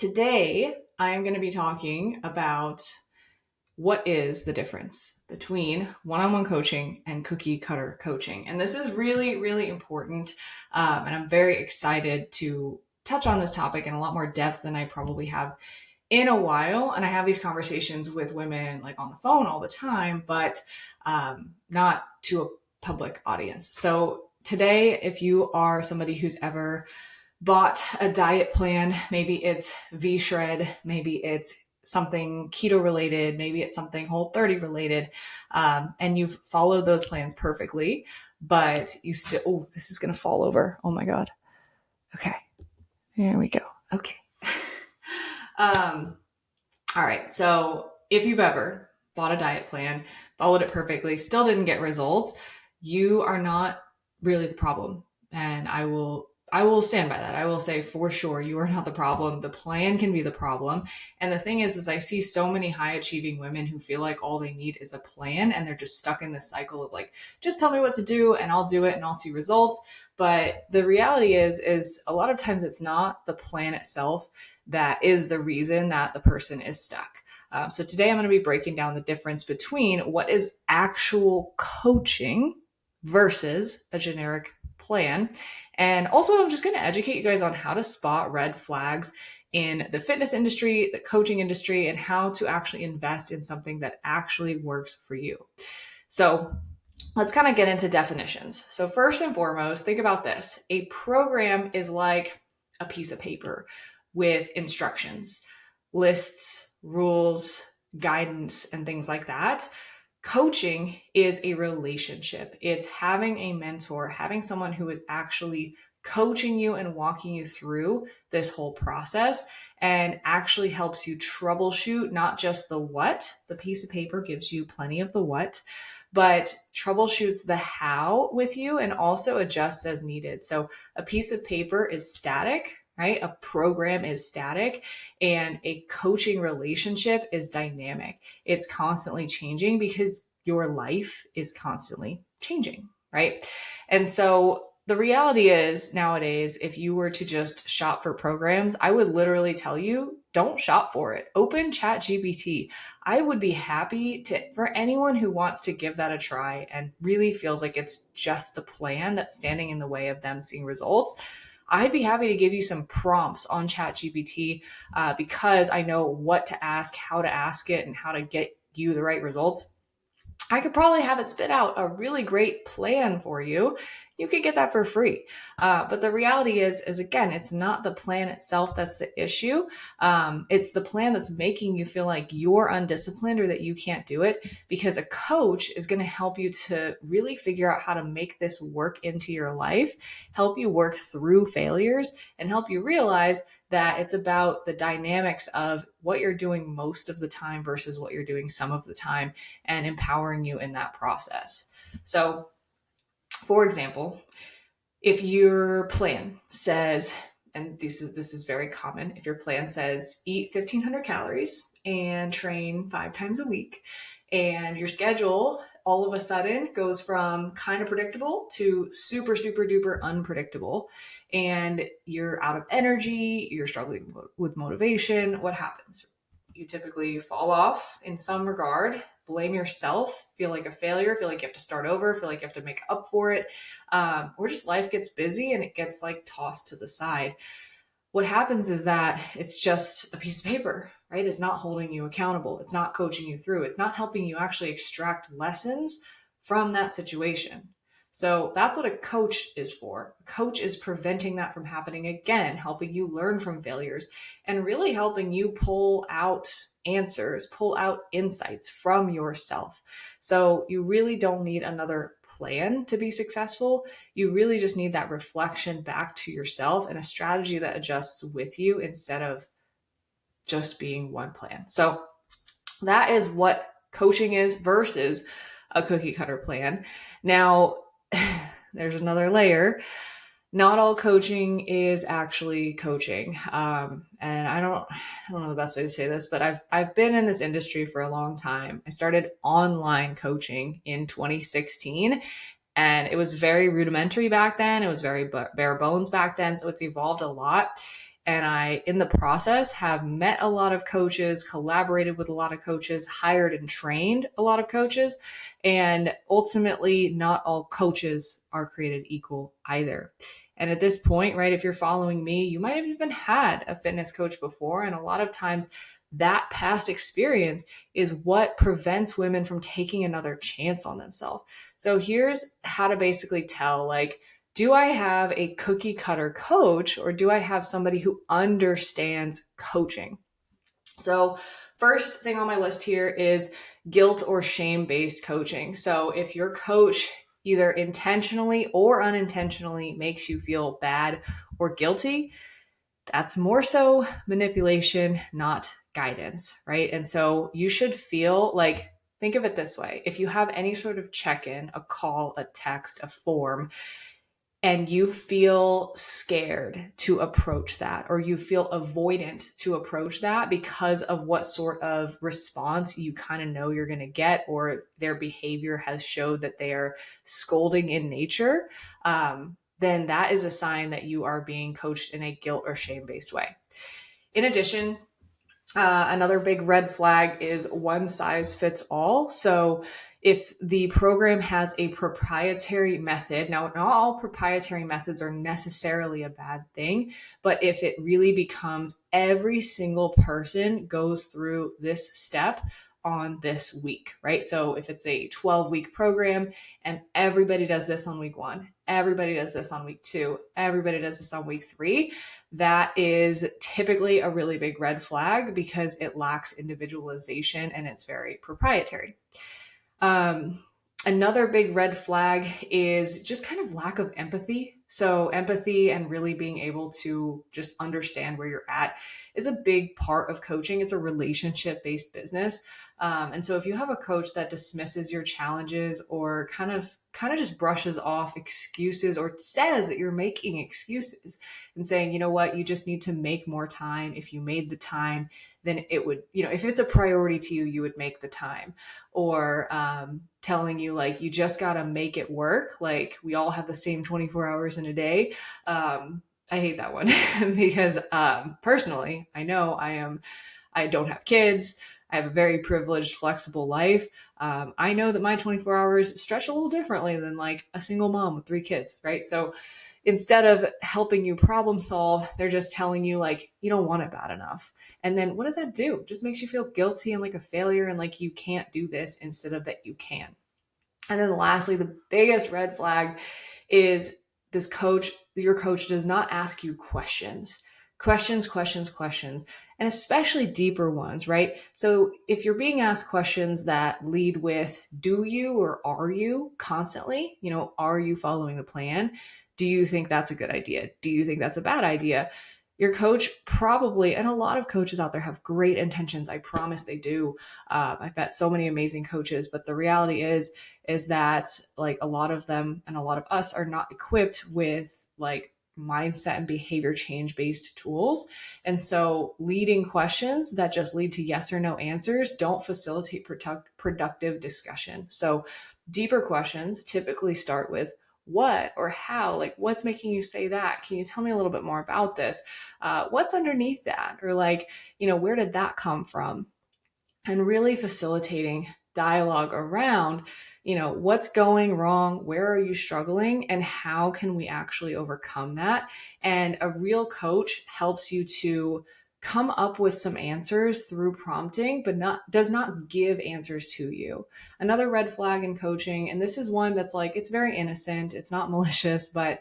Today, I am going to be talking about what is the difference between one-on-one coaching and cookie cutter coaching. And this is really, really important. And I'm very excited to touch on this topic in a lot more depth than I probably have in a while. And I have these conversations with women like on the phone all the time, but not to a public audience. So today, if you are somebody who's ever bought a diet plan, maybe it's V-Shred, maybe it's something keto related, maybe it's something Whole30 related, and you've followed those plans perfectly, but you still, oh, this is going to fall over. Oh my God. Okay. Here we go. Okay. All right. So if you've ever bought a diet plan, followed it perfectly, still didn't get results, you are not really the problem. And I will stand by that. I will say for sure, you are not the problem. The plan can be the problem. And the thing is I see so many high achieving women who feel like all they need is a plan and they're just stuck in this cycle of like, just tell me what to do and I'll do it and I'll see results. But the reality is a lot of times it's not the plan itself that is the reason that the person is stuck. So today I'm going to be breaking down the difference between what is actual coaching versus a generic plan. And also I'm just going to educate you guys on how to spot red flags in the fitness industry, the coaching industry, and how to actually invest in something that actually works for you. So let's kind of get into definitions. So first and foremost, think about this. A program is like a piece of paper with instructions, lists, rules, guidance, and things like that. Coaching is a relationship. It's having a mentor, having someone who is actually coaching you and walking you through this whole process and actually helps you troubleshoot not just the what. The piece of paper gives you plenty of the what, but troubleshoots the how with you and also adjusts as needed. So a piece of paper is static, right? A program is static and a coaching relationship is dynamic. It's constantly changing because your life is constantly changing, right? And so the reality is nowadays, if you were to just shop for programs, I would literally tell you, don't shop for it. Open ChatGPT. I would be happy for anyone who wants to give that a try and really feels like it's just the plan that's standing in the way of them seeing results. I'd be happy to give you some prompts on ChatGPT because I know what to ask, how to ask it, and how to get you the right results. I could probably have it spit out a really great plan for you. You could get that for free. But the reality is again, it's not the plan itself that's the issue. It's the plan that's making you feel like you're undisciplined or that you can't do it, because a coach is going to help you to really figure out how to make this work into your life, help you work through failures, and help you realize that it's about the dynamics of what you're doing most of the time versus what you're doing some of the time and empowering you in that process. So, for example, if your plan says, and this is very common, if your plan says eat 1,500 calories and train 5 times a week, and your schedule all of a sudden goes from kind of predictable to super, super duper unpredictable, and you're out of energy, you're struggling with motivation, what happens? You typically fall off in some regard, blame yourself, feel like a failure, feel like you have to start over, feel like you have to make up for it, or just life gets busy and it gets like tossed to the side. What happens is that it's just a piece of paper, right? It's not holding you accountable. It's not coaching you through. It's not helping you actually extract lessons from that situation. So that's what a coach is for. A coach is preventing that from happening again, helping you learn from failures and really helping you pull out answers, pull out insights from yourself. So you really don't need another plan to be successful. You really just need that reflection back to yourself and a strategy that adjusts with you instead of just being one plan. So that is what coaching is versus a cookie cutter plan. Now, there's another layer. Not all coaching is actually coaching. And I don't know the best way to say this, but I've been in this industry for a long time. I started online coaching in 2016, and it was very rudimentary back then. It was very bare bones back then. So it's evolved a lot. And I, in the process, have met a lot of coaches, collaborated with a lot of coaches, hired and trained a lot of coaches. And ultimately, not all coaches are created equal either. And at this point, right, if you're following me, you might have even had a fitness coach before. And a lot of times, that past experience is what prevents women from taking another chance on themselves. So here's how to basically tell, like, do I have a cookie cutter coach, or do I have somebody who understands coaching? So first thing on my list here is guilt or shame based coaching. So if your coach either intentionally or unintentionally makes you feel bad or guilty, that's more so manipulation, not guidance, right? And so you should feel like, think of it this way. If you have any sort of check-in, a call, a text, a form, and you feel scared to approach that, or you feel avoidant to approach that because of what sort of response you kind of know you're going to get, or their behavior has showed that they are scolding in nature, then that is a sign that you are being coached in a guilt or shame based way. In addition, another big red flag is one size fits all. So if the program has a proprietary method, now not all proprietary methods are necessarily a bad thing, but if it really becomes every single person goes through this step on this week, right? So if it's a 12-week program and everybody does this on week 1, everybody does this on week 2, everybody does this on week 3, that is typically a really big red flag because it lacks individualization and it's very proprietary. Another big red flag is just kind of lack of empathy. So empathy and really being able to just understand where you're at is a big part of coaching. It's a relationship-based business. And so if you have a coach that dismisses your challenges or kind of just brushes off excuses, or says that you're making excuses and saying, you know what, you just need to make more time. If you made the time, then it would, if it's a priority to you, you would make the time. Or telling you like, you just got to make it work. Like, we all have the same 24 hours in a day. I hate that one because personally, I know I don't have kids. I have a very privileged, flexible life. I know that my 24 hours stretch a little differently than like a single mom with 3 kids, right? So instead of helping you problem solve, they're just telling you like, you don't want it bad enough. And then what does that do? It just makes you feel guilty and like a failure and like you can't do this instead of that you can. And then lastly, the biggest red flag is your coach does not ask you questions, and especially deeper ones, right? So if you're being asked questions that lead with, do you or are you constantly, are you following the plan? Do you think that's a good idea? Do you think that's a bad idea? Your coach probably, and a lot of coaches out there have great intentions. I promise they do. I've met so many amazing coaches, but the reality is that like a lot of them and a lot of us are not equipped with like mindset and behavior change based tools. And so leading questions that just lead to yes or no answers don't facilitate productive discussion. So deeper questions typically start with what or how, like what's making you say that? Can you tell me a little bit more about this? What's underneath that? Or like, where did that come from? And really facilitating dialogue around, what's going wrong, where are you struggling, and how can we actually overcome that? And a real coach helps you to come up with some answers through prompting, but does not give answers to you. Another red flag in coaching, and this is one that's like, it's very innocent, it's not malicious, but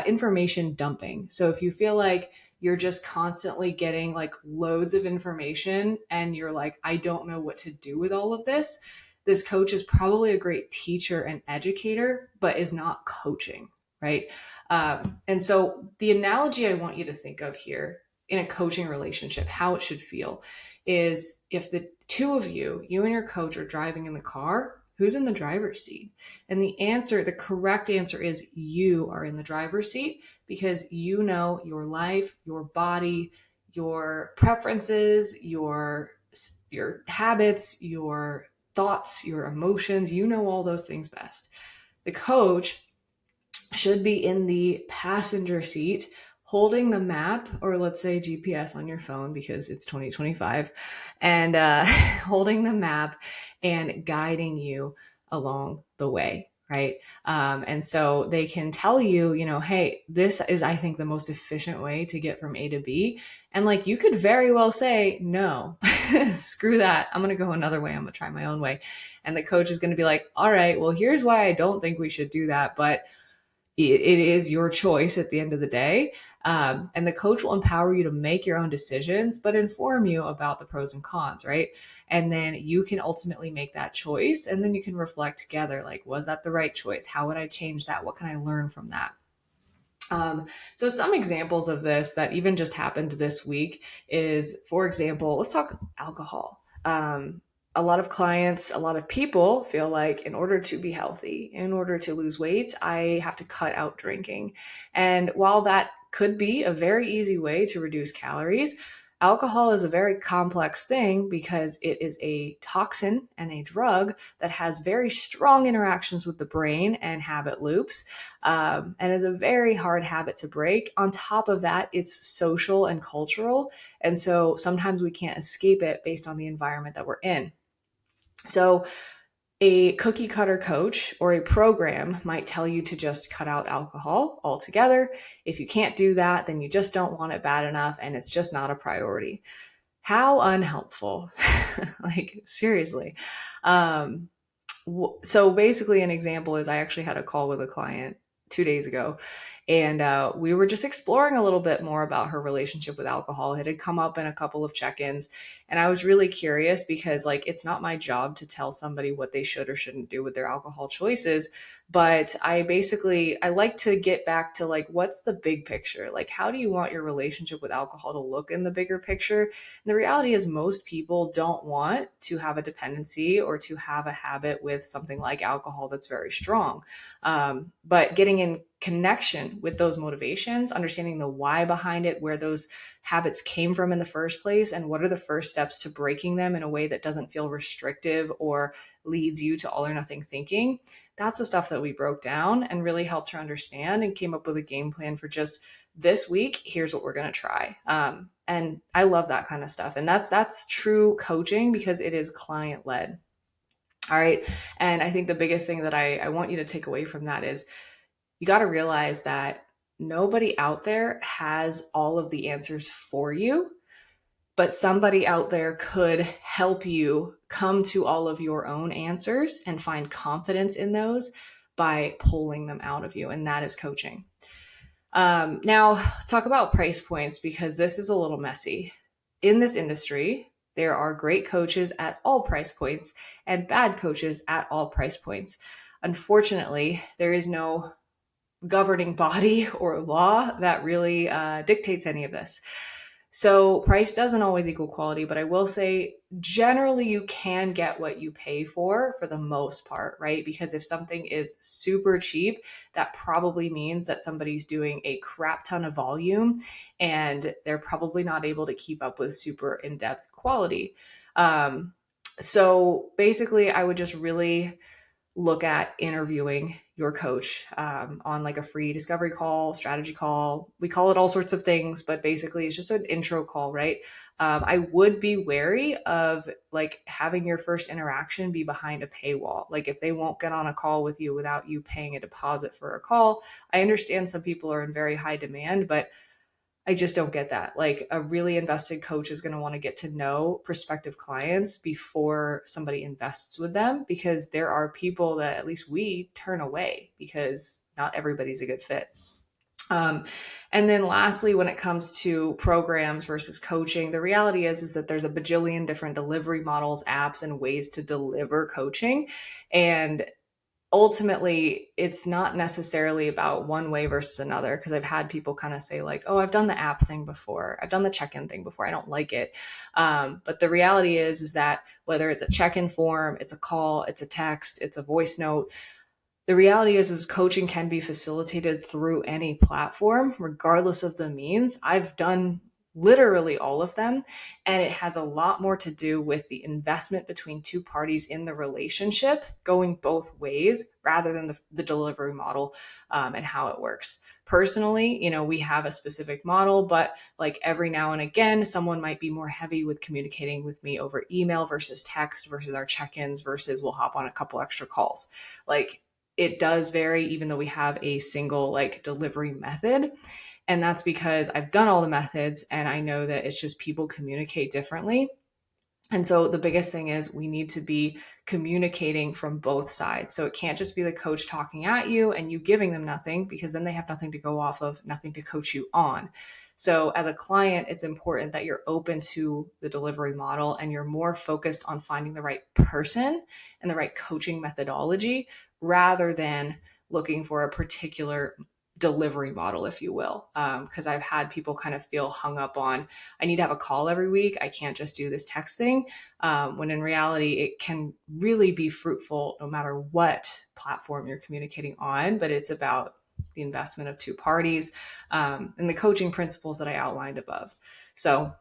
information dumping. So if you feel like you're just constantly getting like loads of information and you're like, I don't know what to do with all of this, this coach is probably a great teacher and educator, but is not coaching, right? And so the analogy I want you to think of here in a coaching relationship, how it should feel, is if the two of you and your coach are driving in the car, who's in the driver's seat? And the correct answer is you are in the driver's seat, because you know your life, your body, your preferences, your habits, your thoughts, your emotions. You know all those things best. The coach should be in the passenger seat, holding the map, or let's say GPS on your phone because it's 2025, and holding the map and guiding you along the way, right? And so they can tell you, hey, this is, I think, the most efficient way to get from A to B. And like, you could very well say, no, screw that. I'm going to go another way. I'm going to try my own way. And the coach is going to be like, all right, well, here's why I don't think we should do that. But it is your choice at the end of the day. And the coach will empower you to make your own decisions, but inform you about the pros and cons, right? And then you can ultimately make that choice. And then you can reflect together, like, was that the right choice? How would I change that? What can I learn from that? So some examples of this that even just happened this week is, for example, let's talk alcohol. A lot of clients, a lot of people feel like in order to be healthy, in order to lose weight, I have to cut out drinking. And while that could be a very easy way to reduce calories, alcohol is a very complex thing because it is a toxin and a drug that has very strong interactions with the brain and habit loops, and is a very hard habit to break. On top of that, it's social and cultural. And so sometimes we can't escape it based on the environment that we're in. So a cookie cutter coach or a program might tell you to just cut out alcohol altogether. If you can't do that, then you just don't want it bad enough and it's just not a priority. How unhelpful. Like, seriously. So basically, an example is I actually had a call with a client 2 days ago, and we were just exploring a little bit more about her relationship with alcohol. It had come up in a couple of check-ins, and I was really curious because, like, it's not my job to tell somebody what they should or shouldn't do with their alcohol choices. But I like to get back to, like, what's the big picture? Like, how do you want your relationship with alcohol to look in the bigger picture? And the reality is most people don't want to have a dependency or to have a habit with something like alcohol that's very strong. But getting in connection with those motivations, understanding the why behind it, where those habits came from in the first place, and what are the first steps to breaking them in a way that doesn't feel restrictive or leads you to all or nothing thinking. That's the stuff that we broke down and really helped her understand and came up with a game plan for just this week. Here's what we're going to try. And I love that kind of stuff. And that's true coaching because it is client led. All right. And I think the biggest thing that I want you to take away from that is you got to realize that nobody out there has all of the answers for you, but somebody out there could help you come to all of your own answers and find confidence in those by pulling them out of you. And that is coaching. Now, let's talk about price points because this is a little messy. In this industry, there are great coaches at all price points and bad coaches at all price points. Unfortunately, there is no governing body or law that really dictates any of this. So price doesn't always equal quality, but I will say generally you can get what you pay for the most part, right? Because if something is super cheap, that probably means that somebody's doing a crap ton of volume and they're probably not able to keep up with super in-depth quality. So basically I would just really look at interviewing your coach on like a free discovery call, strategy call. We call it all sorts of things, but basically it's just an intro call, right? I would be wary of like having your first interaction be behind a paywall. Like if they won't get on a call with you without you paying a deposit for a call, I understand some people are in very high demand, but I just don't get that. Like a really invested coach is going to want to get to know prospective clients before somebody invests with them, because there are people that at least we turn away because not everybody's a good fit. And then lastly, when it comes to programs versus coaching, the reality is that there's a bajillion different delivery models, apps, and ways to deliver coaching. And ultimately, it's not necessarily about one way versus another, because I've had people kind of say like, oh, I've done the app thing before. I've done the check-in thing before. I don't like it. But the reality is that whether it's a check-in form, it's a call, it's a text, it's a voice note, the reality is coaching can be facilitated through any platform, regardless of the means. I've done literally all of them. And it has a lot more to do with the investment between two parties in the relationship going both ways rather than the delivery model and how it works. Personally, we have a specific model, but like every now and again, someone might be more heavy with communicating with me over email versus text versus our check-ins versus we'll hop on a couple extra calls. Like it does vary, even though we have a single like delivery method. And that's because I've done all the methods and I know that it's just people communicate differently. And so the biggest thing is we need to be communicating from both sides. So it can't just be the coach talking at you and you giving them nothing, because then they have nothing to go off of, nothing to coach you on. So as a client, it's important that you're open to the delivery model and you're more focused on finding the right person and the right coaching methodology rather than looking for a particular delivery model, if you will. Because I've had people kind of feel hung up on, I need to have a call every week. I can't just do this text thing. When in reality, it can really be fruitful no matter what platform you're communicating on, but it's about the investment of two parties and the coaching principles that I outlined above. So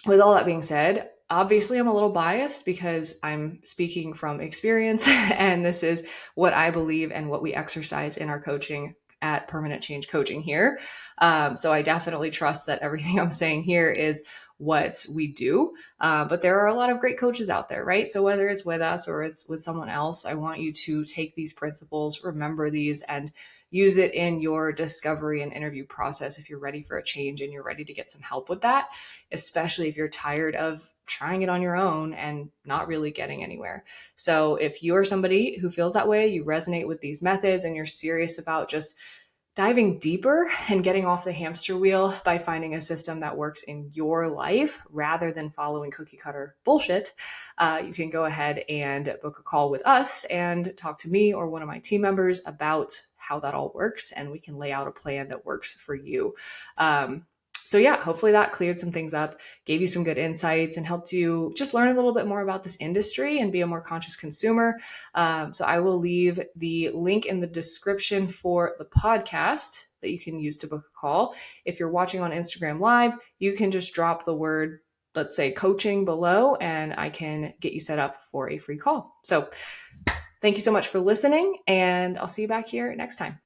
with all that being said, obviously I'm a little biased because I'm speaking from experience and this is what I believe and what we exercise in our coaching at Permanent Change Coaching here. So I definitely trust that everything I'm saying here is what we do. But there are a lot of great coaches out there, right? So whether it's with us or it's with someone else, I want you to take these principles, remember these, and use it in your discovery and interview process if you're ready for a change and you're ready to get some help with that, especially if you're tired of trying it on your own and not really getting anywhere. So if you're somebody who feels that way, you resonate with these methods and you're serious about just diving deeper and getting off the hamster wheel by finding a system that works in your life rather than following cookie cutter bullshit, you can go ahead and book a call with us and talk to me or one of my team members about how that all works, and we can lay out a plan that works for you. So yeah, hopefully that cleared some things up, gave you some good insights, and helped you just learn a little bit more about this industry and be a more conscious consumer. So I will leave the link in the description for the podcast that you can use to book a call. If you're watching on Instagram Live, you can just drop the word, let's say, coaching below, and I can get you set up for a free call. So thank you so much for listening, and I'll see you back here next time.